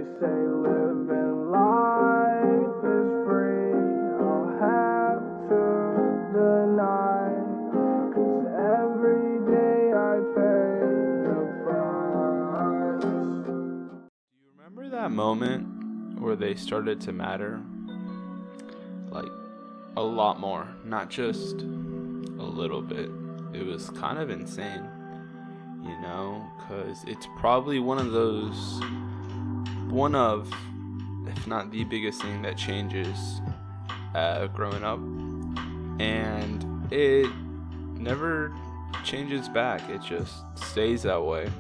say living life is free, I'll have to deny, 'cause every day I pay the price. Do you remember that moment where they started to matter? Like, a lot more, not just a little bit. It was kind of insane, you know, because it's probably one of, if not the biggest thing that changes growing up, and it never changes back. It just stays that way.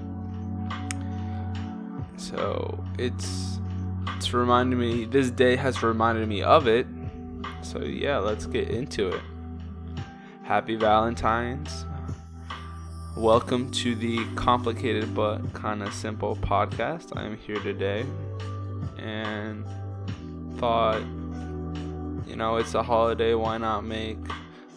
So it's reminded me, this day has reminded me of it. So yeah, let's get into it. Happy Valentine's. Welcome to the complicated but kind of simple podcast. I am here today and thought, you know, it's a holiday, why not make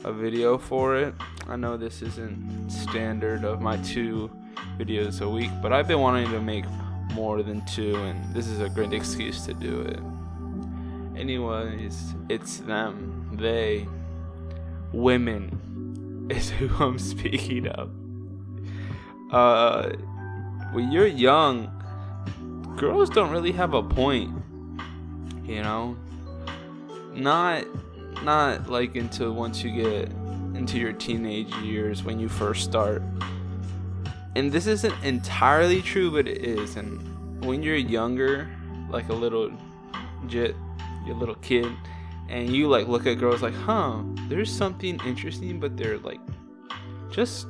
a video for it? I know this isn't standard of my 2 videos a week, but I've been wanting to make more than 2, and this is a great excuse to do it. Anyways, it's them, they, women is who I'm speaking of. When you're young, girls don't really have a point, you know? Not like until once you get into your teenage years when you first start. And this isn't entirely true, but it is. And when you're younger, like a little kid, and you like look at girls like, there's something interesting, but they're like just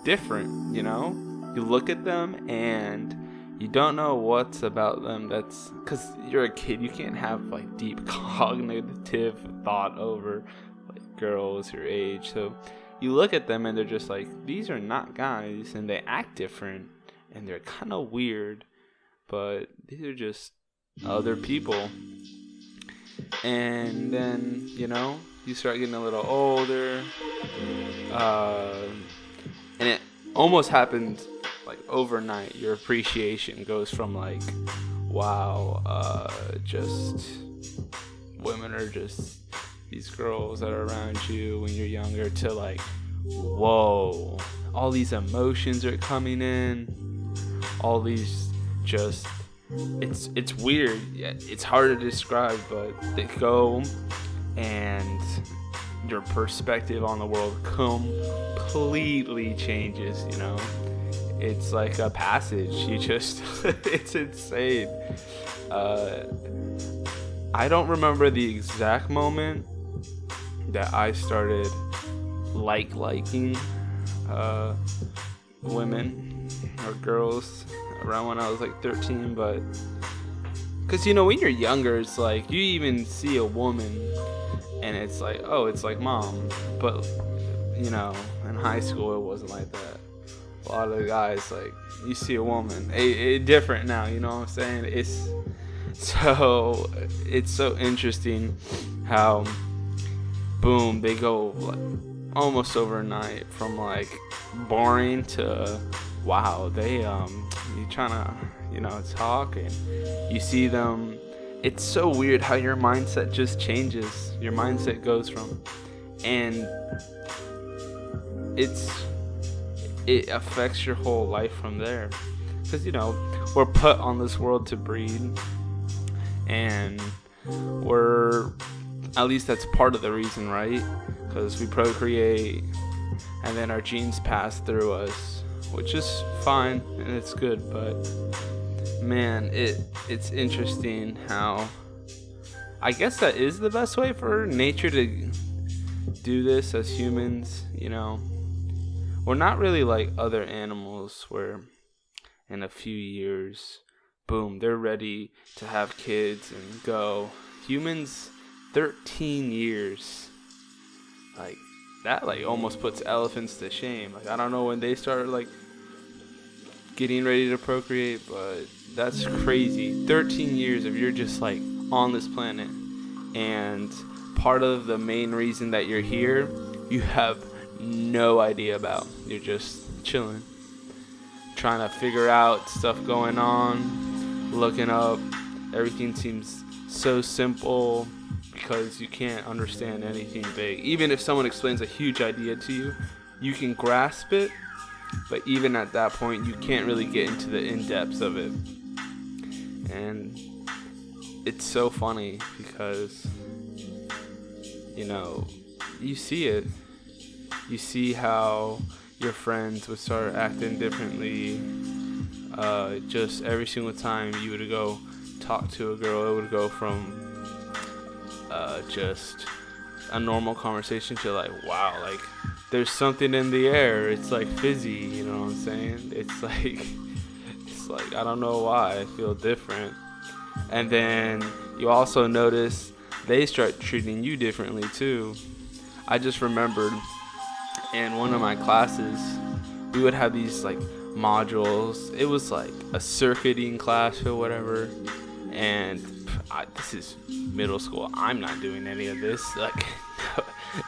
different, you know? You look at them and you don't know what's about them. That's because you're a kid. You can't have like deep cognitive thought over like girls your age. So you look at them and they're just like, these are not guys, and they act different and they're kind of weird, but these are just other people. And then, you know, you start getting a little older, and it almost happened like overnight. Your appreciation goes from like, wow, just women are just these girls that are around you when you're younger, to like, whoa, all these emotions are coming in, all these just, it's weird. Yeah, it's hard to describe, but they go, and your perspective on the world completely changes, you know? It's like a passage. You just, it's insane. I don't remember the exact moment that I started liking women or girls, around when I was like 13, but because, you know, when you're younger, it's like you even see a woman and it's like, oh, it's like mom. But, you know, in high school it wasn't like that. A lot of the guys, like, you see a woman, it different now, you know what I'm saying? It's so interesting how boom, they go like almost overnight from like boring to wow, they you trying to, you know, talk, and you see them. It's so weird how your mindset just changes. Your mindset goes from, and it affects your whole life from there. Because, you know, we're put on this world to breed, and at least that's part of the reason, right? Because we procreate and then our genes pass through us, which is fine and it's good, but man, it's interesting how I guess that is the best way for nature to do this as humans, you know. We're not really like other animals where in a few years, boom, they're ready to have kids and go. Humans, 13 years. Like, that like almost puts elephants to shame. Like, I don't know when they start like getting ready to procreate, but that's crazy. 13 years if you're just like on this planet, and part of the main reason that you're here, you have no idea about. You're just chilling, trying to figure out stuff going on, looking up. Everything seems so simple because you can't understand anything big. Even if someone explains a huge idea to you, you can grasp it, but even at that point, you can't really get into the in-depths of it. And it's so funny because, you know, you see it. You see how your friends would start acting differently. Just every single time you would go talk to a girl, it would go from just a normal conversation to like, wow, like there's something in the air. It's like fizzy, you know what I'm saying? It's like I don't know why I feel different. And then you also notice they start treating you differently too. I just remembered in one of my classes, we would have these like modules. It was like a circuiting class or whatever. And this is middle school. I'm not doing any of this. Like,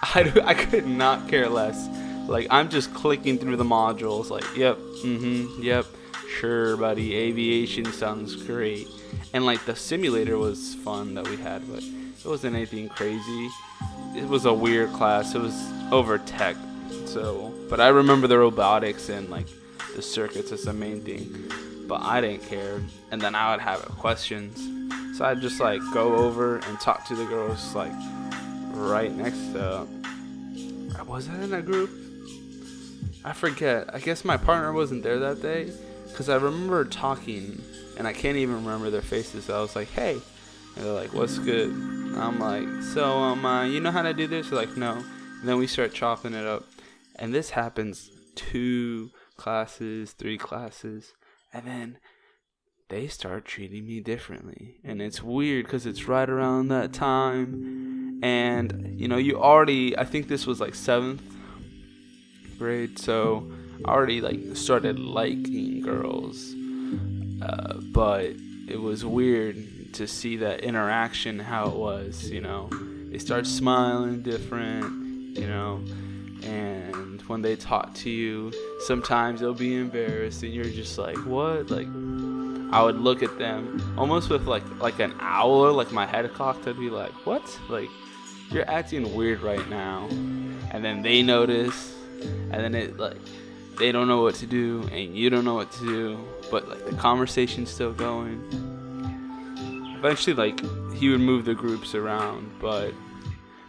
I could not care less. Like, I'm just clicking through the modules. Like, yep, yep, sure, buddy. Aviation sounds great. And like the simulator was fun that we had, but it wasn't anything crazy. It was a weird class. It was over tech. So, but I remember the robotics and like the circuits as the main thing. But I didn't care. And then I would have questions. So I'd just like go over and talk to the girls like right next to. Was I in a group? I forget. I guess my partner wasn't there that day. Because I remember talking and I can't even remember their faces. So I was like, hey. And they're like, what's good? And I'm like, so, you know how to do this? They're like, no. And then we start chopping it up. And this happens 2 classes, 3 classes. And then they start treating me differently. And it's weird because it's right around that time. And, you know, I think this was like 7th grade. So I already like started liking girls. But it was weird to see that interaction, how it was, you know. They start smiling different, you know. And when they talk to you, sometimes they'll be embarrassed and you're just like, what? Like, I would look at them almost with like an owl, like my head cocked. I'd be like, what? Like, you're acting weird right now. And then they notice, and then it like, they don't know what to do and you don't know what to do, but like the conversation's still going. Eventually, like, he would move the groups around, but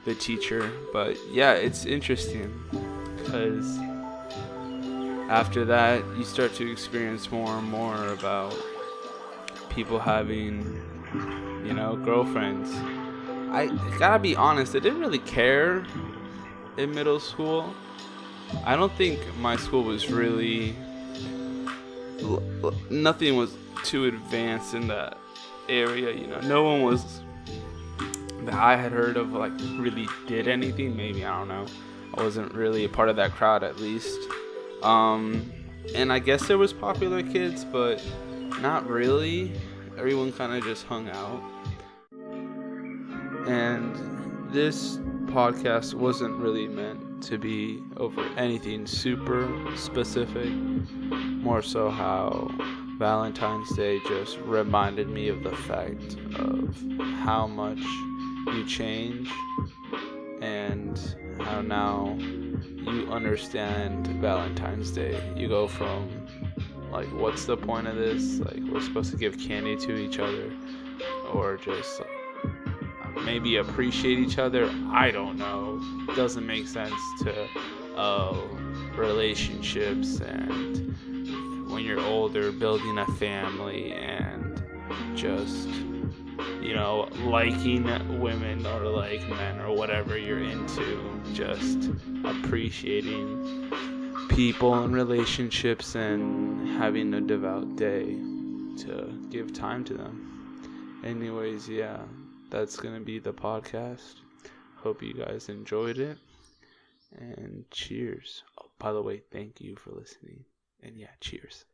the teacher. But yeah, it's interesting because after that you start to experience more and more about people having, you know, girlfriends. I gotta be honest, I didn't really care in middle school. I don't think my school was really, nothing was too advanced in that area, you know. No one was that I had heard of like really did anything. Maybe, I don't know. I wasn't really a part of that crowd, at least. And I guess there was popular kids, but not really. Everyone kind of just hung out. And this podcast wasn't really meant to be over anything super specific. More so how Valentine's Day just reminded me of the fact of how much you change and how now you understand Valentine's Day. You go from like, what's the point of this? Like, we're supposed to give candy to each other or just maybe appreciate each other. I don't know. Doesn't make sense to relationships and when you're older, building a family and just, you know, liking women or like men or whatever you're into, just appreciating people and relationships and having a devout day to give time to them. Anyways, yeah, that's gonna be the podcast. Hope you guys enjoyed it, and cheers. Oh, by the way, thank you for listening, and yeah, cheers.